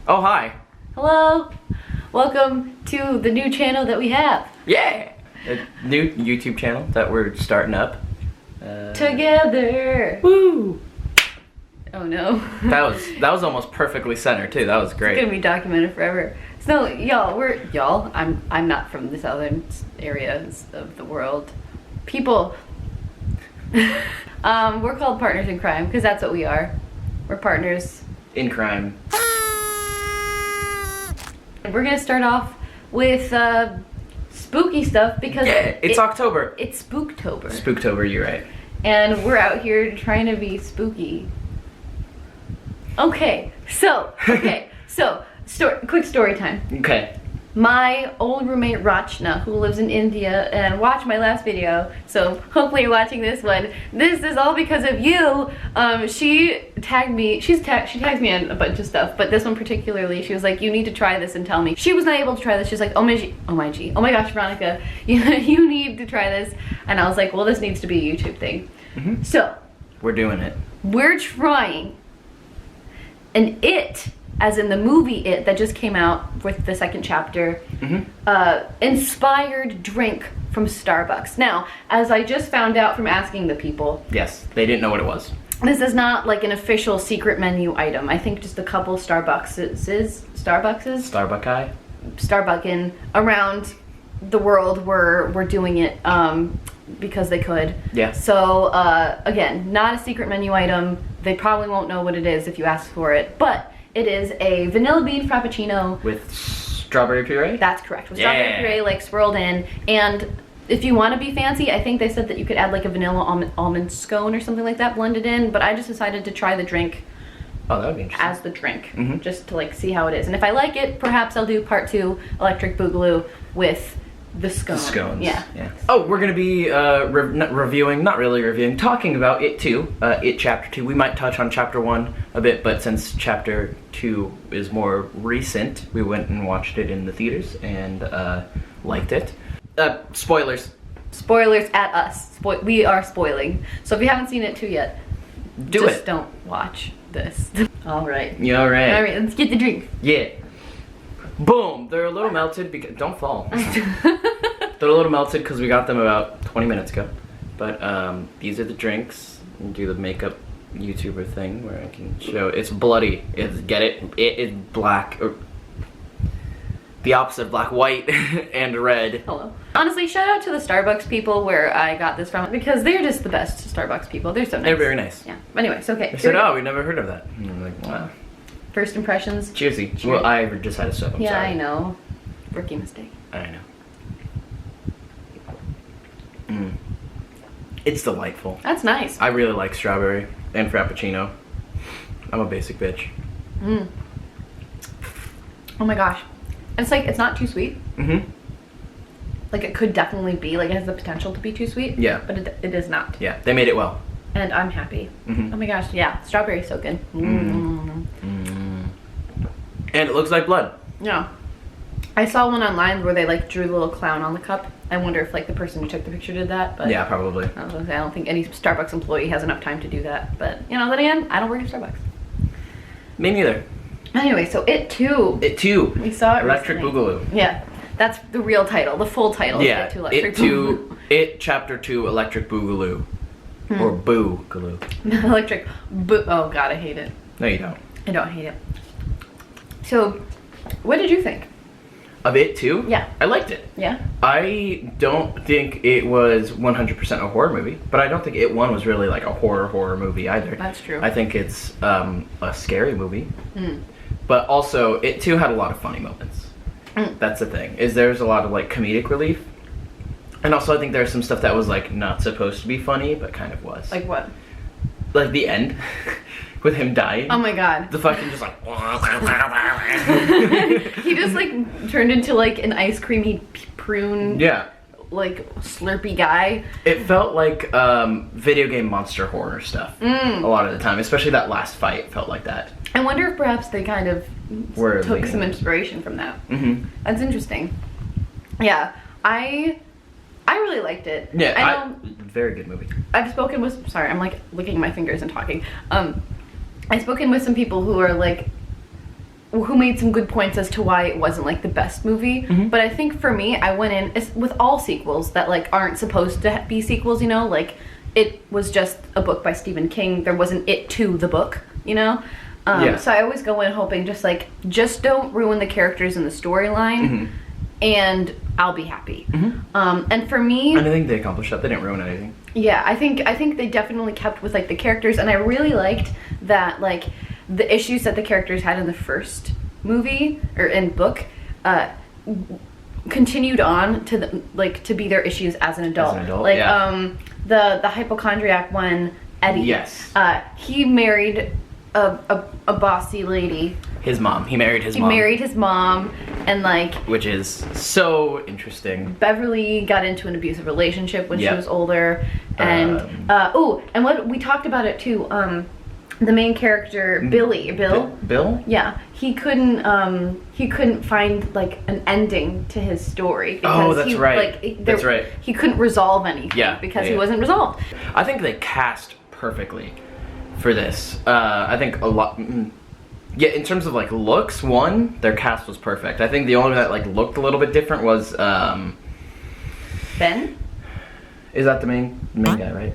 Oh, hi. Hello. Welcome to the new channel that we have. Yeah. A new YouTube channel that we're starting up. Together. Woo. Oh no. That was almost perfectly centered too. That was great. It's gonna be documented forever. So y'all, I'm not from the southern areas of the world. People. We're called partners in crime because that's what we are. We're partners in crime. We're gonna start off with spooky stuff because it's October. It's Spooktober. Spooktober, you're right. And we're out here trying to be spooky. Okay, so quick story time. Okay. My old roommate Rachna, who lives in India and watched my last video, so hopefully you're watching this one. This is all because of you. She tagged me. She tags me in a bunch of stuff, but this one particularly, she was like, "You need to try this and tell me." She was not able to try this. She's like, "Oh my gosh, Veronica, you need to try this." And I was like, "Well, this needs to be a YouTube thing." Mm-hmm. So we're doing it. We're trying an It, as in the movie It that just came out with the second chapter, inspired drink from Starbucks. Now, as I just found out from asking the people, yes, they didn't know what it was. This is not like an official secret menu item. I think just a couple Starbucks-in around the world were doing it because they could. Yeah. So again, not a secret menu item. They probably won't know what it is if you ask for it, but it is a vanilla bean frappuccino with strawberry puree. That's correct. With strawberry puree like swirled in, and if you want to be fancy, I think they said that you could add like a vanilla almond scone or something like that blended in. But I just decided to try the drink. Oh, that would be interesting. As the drink, just to like see how it is, and if I like it, perhaps I'll do part 2 Electric Boogaloo with the scone. The scones. Yeah. Oh, we're gonna be talking about It 2, It Chapter 2. We might touch on Chapter 1 a bit, but since Chapter 2 is more recent, we went and watched it in the theaters and liked it. Spoilers. Spoilers at us. We are spoiling. So if you haven't seen It 2 yet, just don't watch this. All right. Yeah, all right. All right, let's get the drink. Yeah. Boom! They're a little melted because don't fall. They're a little melted because we got them about 20 minutes ago. But these are the drinks. And do the makeup YouTuber thing where I can show it's bloody. It is black, or the opposite of black, white and red. Hello. Honestly, shout out to the Starbucks people where I got this from because they're just the best Starbucks people. They're so nice. They're very nice. Yeah. Anyways, okay. I said, "Oh, we never heard of that." And I'm like, "Wow." First impressions. Cheersy. Well, I just had a sip. I'm sorry. I know. Rookie mistake. I know. It's delightful. That's nice. I really like strawberry and frappuccino. I'm a basic bitch. Oh my gosh. It's like, it's not too sweet. Like it could definitely be, like it has the potential to be too sweet. Yeah. But it is not. Yeah, they made it well. And I'm happy. Oh my gosh, yeah. Strawberry is so good. And it looks like blood. Yeah. I saw one online where they like drew the little clown on the cup. I wonder if like the person who took the picture did that. But yeah, probably. I don't think any Starbucks employee has enough time to do that. But you know, then again, I don't work at Starbucks. Me neither. Anyway, so It 2. It 2. We saw it Electric Boogaloo. Yeah. That's the real title. The full title. Yeah. It 2 Electric Boogaloo. It Chapter 2 Electric Boogaloo. Or Boogaloo. Electric oh god, I hate it. No, you don't. I don't hate it. So, what did you think? Of It 2? Yeah. I liked it. Yeah? I don't think it was 100% a horror movie, but I don't think It 1 was really like a horror movie either. That's true. I think it's a scary movie. But also, It 2 had a lot of funny moments. That's the thing, is there's a lot of like comedic relief. And also I think there's some stuff that was like not supposed to be funny, but kind of was. Like what? Like the end. With him dying. Oh my god. The fucking just like he just like turned into like an ice creamy prune. Yeah. Like slurpy guy. It felt like video game monster horror stuff a lot of the time, especially that last fight felt like that. I wonder if perhaps they kind of took some inspiration from that. That's interesting. Yeah, I really liked it. Yeah, very good movie. I've spoken with, sorry, I'm like licking my fingers and talking. I've spoken with some people who are like, who made some good points as to why it wasn't like the best movie. But I think for me, I went in with all sequels that like aren't supposed to be sequels, you know, like it was just a book by Stephen King. There wasn't it to the book, you know. So I always go in hoping just don't ruin the characters and the storyline, and I'll be happy. And for me, and I think they accomplished that. They didn't ruin anything. Yeah, I think they definitely kept with like the characters, and I really liked that like the issues that the characters had in the first movie or in book continued on to to be their issues as an adult. Like the hypochondriac one, Eddie. Yes. He married a bossy lady. His mom. He married his mom. He married his mom, and like, which is so interesting. Beverly got into an abusive relationship when she was older, and and what we talked about it too. The main character, Bill. Yeah, he couldn't find like an ending to his story because that's right. He couldn't resolve anything because he wasn't resolved. I think they cast perfectly for this. I think a lot. Yeah, in terms of like looks, their cast was perfect. I think the only one that like looked a little bit different was Ben. Is that the main guy, right?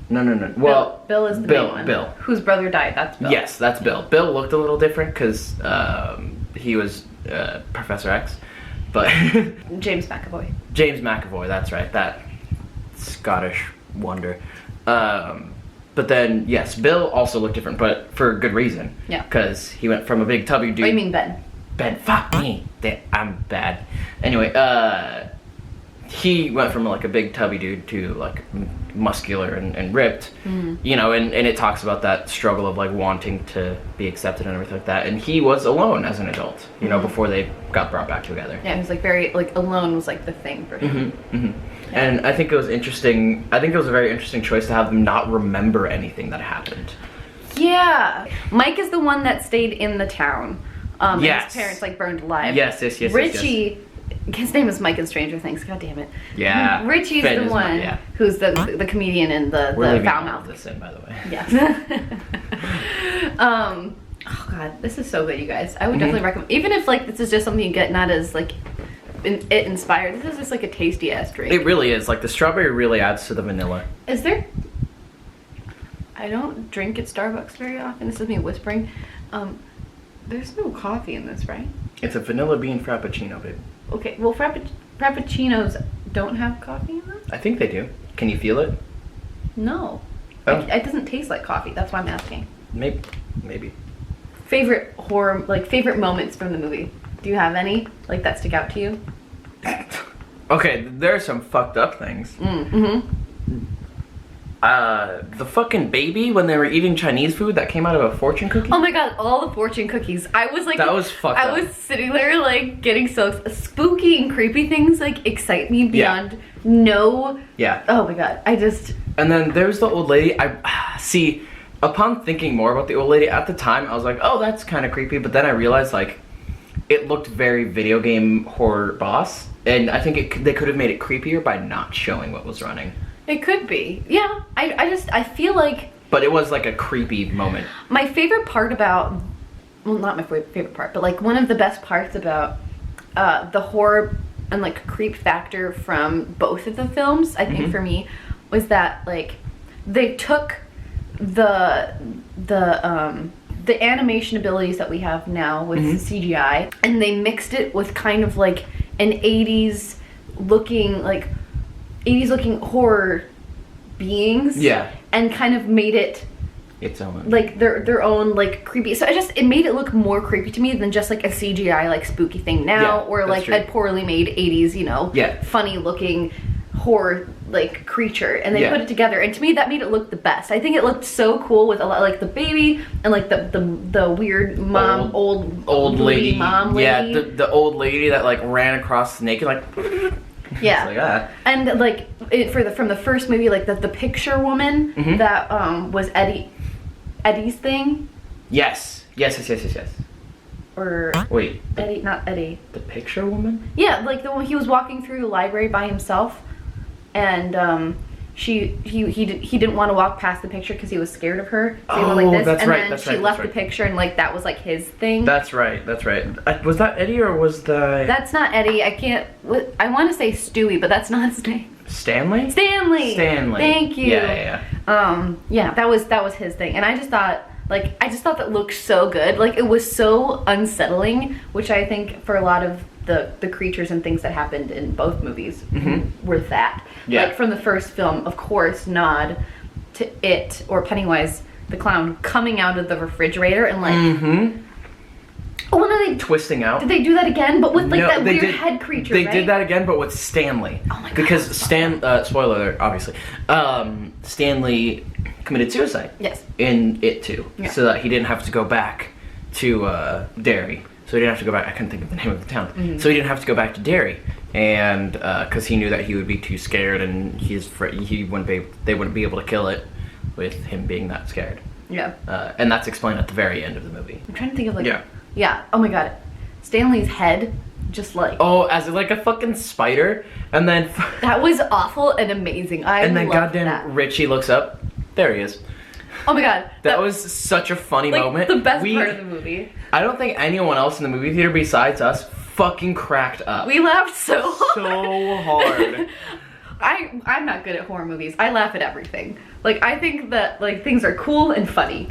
No. Well, Bill is the main one. Bill, whose brother died. That's Bill. Yes, that's Bill. Bill looked a little different because he was Professor X, but James McAvoy. James McAvoy, that's right. That Scottish wonder. But then, yes, Bill also looked different, but for good reason. Yeah. Because he went from a big tubby dude. Oh, you mean Ben? Ben, fuck me. I'm bad. Anyway, he went from like a big tubby dude to like muscular and ripped, you know, and it talks about that struggle of like wanting to be accepted and everything like that. And he was alone as an adult, you know, before they got brought back together. Yeah, he was like very, like alone was like the thing for him. Yeah. And I think it was interesting. I think it was a very interesting choice to have them not remember anything that happened. Yeah. Mike is the one that stayed in the town. Yes. And his parents like burned alive. Yes. Richie, his name is Mike in Stranger Things. God damn it. Yeah. Richie's the one who's the comedian and the foul mouth. This in, by the way. Yeah. Oh god, this is so good, you guys. I would definitely recommend. Even if like this is just something you get not as like it inspired. This is just like a tasty ass drink. It really is. Like the strawberry really adds to the vanilla. Is there? I don't drink at Starbucks very often. This is me whispering. There's no coffee in this, right? It's a vanilla bean frappuccino, babe. Okay, well frappuccinos don't have coffee in them? I think they do. Can you feel it? No. Oh. It doesn't taste like coffee. That's why I'm asking. Maybe. Favorite favorite moments from the movie? Do you have any like that stick out to you? Okay, there are some fucked up things. The fucking baby when they were eating Chinese food that came out of a fortune cookie. Oh my god, all the fortune cookies. I was like, that was fucked up. I was sitting there like getting so spooky and creepy things like excite me beyond no. Yeah. Oh my god, I just. And then there's the old lady. I see. Upon thinking more about the old lady at the time, I was like, oh, that's kind of creepy. But then I realized like, it looked very video game horror boss, and I think they could have made it creepier by not showing what was running. It could be. Yeah. I feel like. But it was like a creepy moment. My favorite part about, well, not my favorite part, but like one of the best parts about the horror and like creep factor from both of the films, I think for me, was that like they took the animation abilities that we have now with CGI, and they mixed it with kind of like an 80s looking horror beings, and kind of made it its own, like their own like creepy. So it made it look more creepy to me than just like a CGI like spooky thing now, or like a poorly made 80s, you know, funny looking horror like creature, and they put it together, and to me that made it look the best. I think it looked so cool with a lot like the baby and like the weird mom old lady mom lady. Yeah, the old lady that like ran across naked like. Yeah, like that. And like from the first movie, like the picture woman that was Eddie's thing. Yes. Or wait, Eddie, not Eddie. The picture woman? Yeah, like the one he was walking through the library by himself, and he didn't want to walk past the picture because he was scared of her. So he Oh, went like this, that's and right, then that's she right, left that's the picture, and like that was like his thing. That's right. Was that Eddie or was that... That's not Eddie. I want to say Stewie, but that's not his name. Stanley? Stanley. Thank you. Yeah. Yeah, that was his thing, and I just thought that looked so good. Like, it was so unsettling, which I think for a lot of the creatures and things that happened in both movies were that. Yeah. Like, from the first film, of course, nod to It, or Pennywise the clown, coming out of the refrigerator and like... Oh, no, they... Twisting out. Did they do that again? But with like No, that they weird did- head creature, They right? did that again, but with Stanley. Oh my God. Because spoiler alert, obviously. Stanley committed suicide. Yes. In It too. Yeah. So that he didn't have to go back to Derry. So he didn't have to go back. I couldn't think of the name of the town. So he didn't have to go back to Derry, and because he knew that he would be too scared, and they wouldn't be able to kill it with him being that scared. Yeah. And that's explained at the very end of the movie. I'm trying to think of like... Yeah. Yeah. Oh my God. Stanley's head, just like... Oh, as like a fucking spider, and then... That was awful and amazing. And then loved goddamn that. Richie looks up. There he is. Oh my God. That was such a funny like moment. the best part of the movie. I don't think anyone else in the movie theater besides us fucking cracked up. We laughed so hard. So hard. I'm not good at horror movies. I laugh at everything. Like, I think that like things are cool and funny.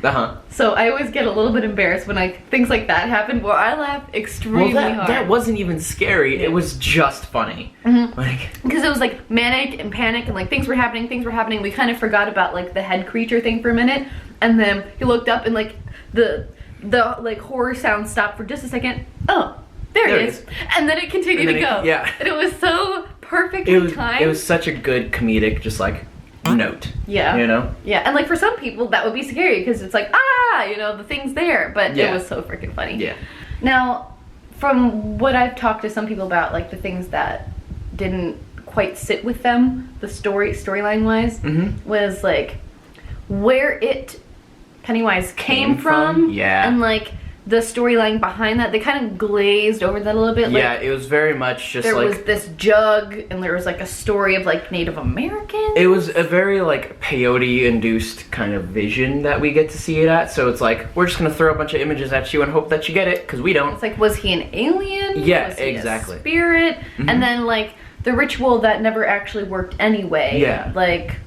So I always get a little bit embarrassed when things like that happen, where I laugh extremely hard. That wasn't even scary. It was just funny. Like, because it was like manic and panic, and like things were happening. We kind of forgot about like the head creature thing for a minute, and then he looked up and like the like horror sound stopped for just a second. Oh, there it is. And then it continued to go. Yeah. And it was so perfectly timed. It was such a good comedic, just like note. Yeah. You know? Yeah, and like for some people that would be scary because it's like, the thing's there, but it was so freaking funny. Yeah. Now, from what I've talked to some people about, like the things that didn't quite sit with them, the storyline wise, was like where Pennywise came from. Yeah. And like the storyline behind that, they kind of glazed over that a little bit. Yeah, like, it was very much just there like... was this jug, and there was like a story of like Native Americans. It was a very like peyote-induced kind of vision that we get to see it at. So it's like, we're just gonna throw a bunch of images at you and hope that you get it, because we don't. It's like, was he an alien? Yeah, was he exactly. A spirit? And then like the ritual that never actually worked anyway. Yeah. Like,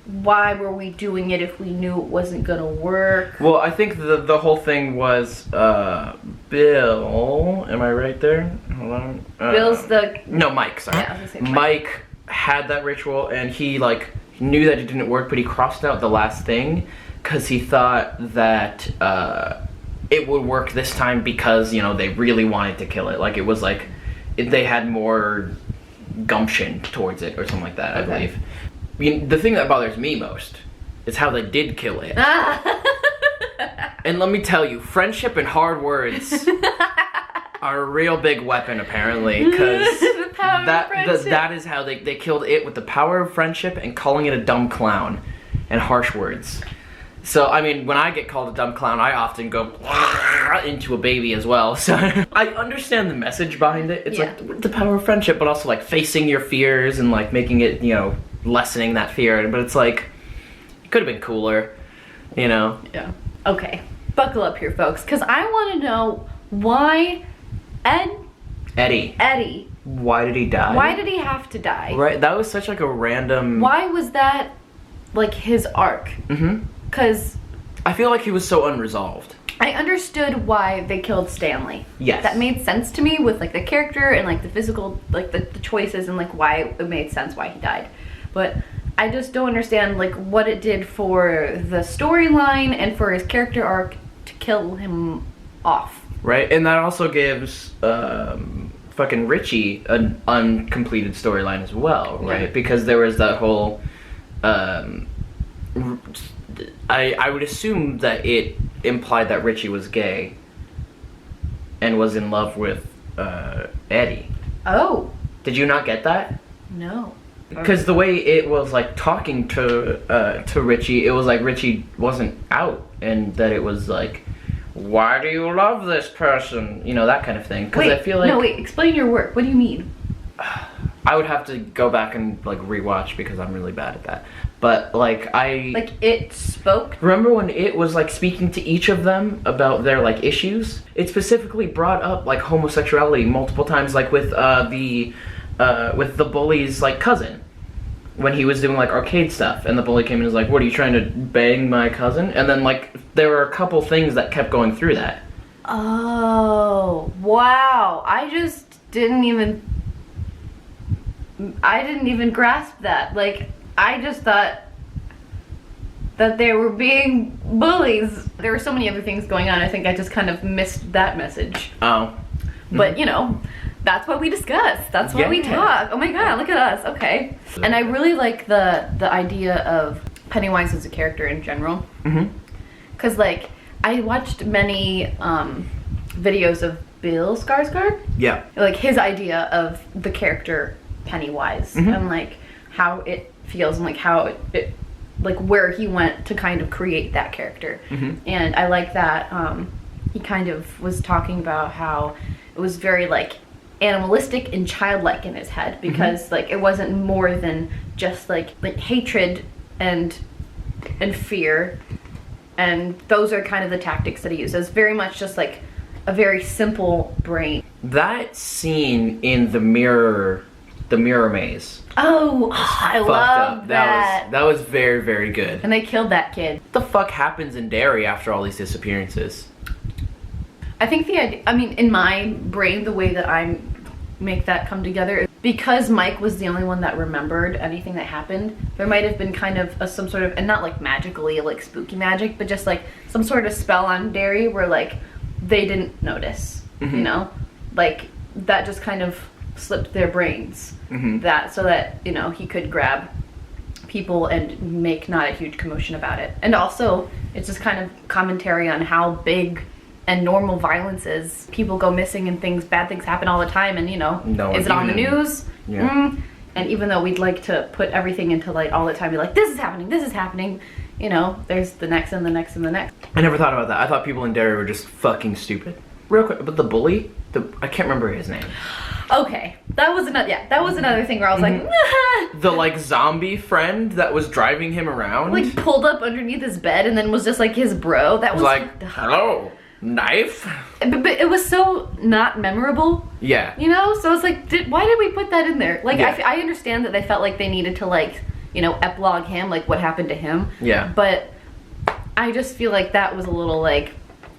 why were we doing it if we knew it wasn't gonna work? Well, I think the whole thing was Bill. Am I right there? Hold on. Bill's No, Mike. Sorry. Yeah, I was gonna say Mike had that ritual, and he like knew that it didn't work, but he crossed out the last thing because he thought that it would work this time because they really wanted to kill it. Like it was like they had more gumption towards it or something like that. I believe. I mean, the thing that bothers me most is how they did kill it. And let me tell you, friendship and hard words are a real big weapon, apparently, because that is how they killed it, with the power of friendship and calling it a dumb clown and harsh words. So, I mean, when I get called a dumb clown, I often go into a baby as well. So I understand the message behind it. It's like the power of friendship, but also like facing your fears and like making it, lessening that fear. But it's like, it could have been cooler, Yeah. Okay. Buckle up here, folks, because I want to know why Eddie. Why did he die? Why did he have to die? Right, that was such like a random... Why was that like his arc? Because I feel like he was so unresolved. I understood why they killed Stanley. Yes. That made sense to me with like the character and like the physical, like the choices and like why it made sense why he died. But I just don't understand like what it did for the storyline and for his character arc to kill him off. Right, and that also gives fucking Richie an uncompleted storyline as well, right? Yeah. Because there was that whole... I would assume that it implied that Richie was gay and was in love with Eddie. Oh. Did you not get that? No. Because the way it was like talking to Richie, it was like Richie wasn't out, and that it was like, why do you love this person? That kind of thing. Because I feel like... No, wait, explain your work. What do you mean? I would have to go back and like rewatch because I'm really bad at that. But like it spoke. Remember when it was like speaking to each of them about their like issues? It specifically brought up like homosexuality multiple times, like with the bully's like cousin. When he was doing like arcade stuff and the bully came in and was like, what, are you trying to bang my cousin? And then like there were a couple things that kept going through that. Oh, wow. I didn't even grasp that. Like, I just thought that they were being bullies. There were so many other things going on. I think I just kind of missed that message. Oh. But, you know, that's what we discuss. That's what we talk. Oh my god, look at us. Okay. And I really like the idea of Pennywise as a character in general. Because, like, I watched many videos of Bill Skarsgård. Yeah. Like, his idea of the character Pennywise. And, like, how it feels and, like, how it like, where he went to kind of create that character. And I like that he kind of was talking about how it was very, like, animalistic and childlike in his head, because like it wasn't more than just like hatred and fear, and those are kind of the tactics that he uses. Very much just like a very simple brain. That scene in the mirror maze. Oh, I love that. That was very, very good. And they killed that kid. What the fuck happens in Derry after all these disappearances? I think the idea, I mean, in my brain, the way that I make that come together, because Mike was the only one that remembered anything that happened, there might have been kind of some sort of, and not like magically, like spooky magic, but just like some sort of spell on Derry where like they didn't notice, you know? Like that just kind of slipped their brains, that so that, you know, he could grab people and make not a huge commotion about it. And also, it's just kind of commentary on how big and normal violence is. People go missing and bad things happen all the time, and you know, is it on the news? And even though we'd like to put everything into light all the time, be like, this is happening, you know, there's the next and the next and the next. I never thought about that. I thought people in Derry were just fucking stupid. Real quick, but the bully, I can't remember his name. Okay, that was another thing where I was like, the like zombie friend that was driving him around, like pulled up underneath his bed and then was just like his bro. That was like, hello. Knife? But it was so not memorable. Yeah. You know? So it's like, why did we put that in there? Like, I understand that they felt like they needed to, like, you know, epilogue him, like, what happened to him. Yeah. But I just feel like that was a little, like,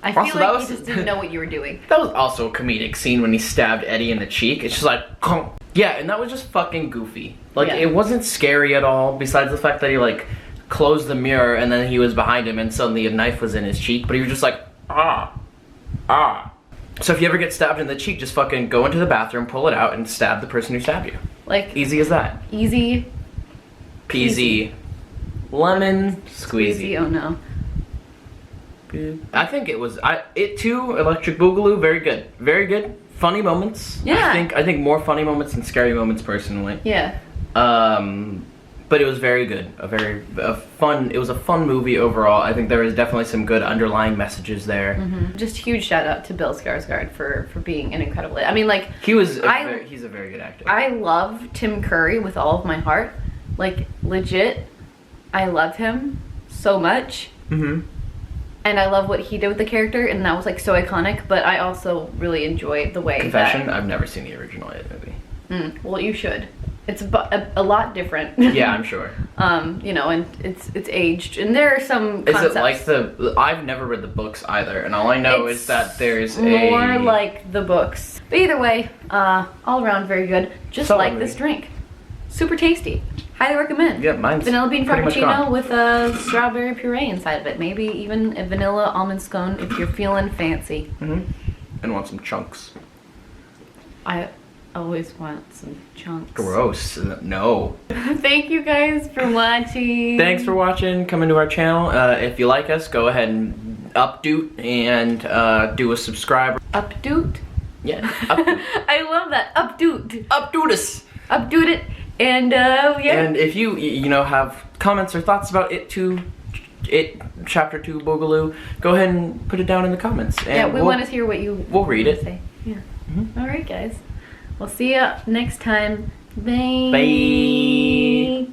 I feel like you just didn't know what you were doing. That was also a comedic scene when he stabbed Eddie in the cheek. It's just like, yeah, and that was just fucking goofy. Like, it wasn't scary at all, besides the fact that he, like, closed the mirror and then he was behind him and suddenly a knife was in his cheek, but he was just like, So if you ever get stabbed in the cheek, just fucking go into the bathroom, pull it out, and stab the person who stabbed you. Like, easy as that. Easy peasy. Lemon squeezy. Oh no. I think it too, Electric Boogaloo, very good. Very good. Funny moments. Yeah. I think more funny moments than scary moments personally. Yeah. But it was very good. It was a fun movie overall. I think there was definitely some good underlying messages there. Just huge shout out to Bill Skarsgård for being an incredible, I mean, like, he's a very good actor. I love Tim Curry with all of my heart. Like, legit, I love him so much. And I love what he did with the character, and that was like so iconic, but I also really enjoy the way Confession, I've never seen the original movie. Well, you should. It's a lot different. Yeah, I'm sure. You know, and it's aged, and there are some concepts. Is it like I've never read the books either, and all I know is that there's more like the books. But either way, all around very good. Just like this drink. Super tasty. Highly recommend. Yeah, mine's vanilla bean frappuccino with a strawberry puree inside of it. Maybe even a vanilla almond scone if you're feeling fancy. And want some chunks. I always want some chunks. Gross. No. Thank you guys for watching. Thanks for watching. Come into our channel. If you like us, go ahead and updoot and do a subscribe. Updoot? Yeah. Updoot. I love that. Updoot. Updoot us. Updoot it. And yeah. And if you know have comments or thoughts about it chapter 2 Boogaloo, go ahead and put it down in the comments. And yeah, we want to hear what you we'll read it. Say. Yeah. All right, guys. We'll see you next time. Bye. Bye.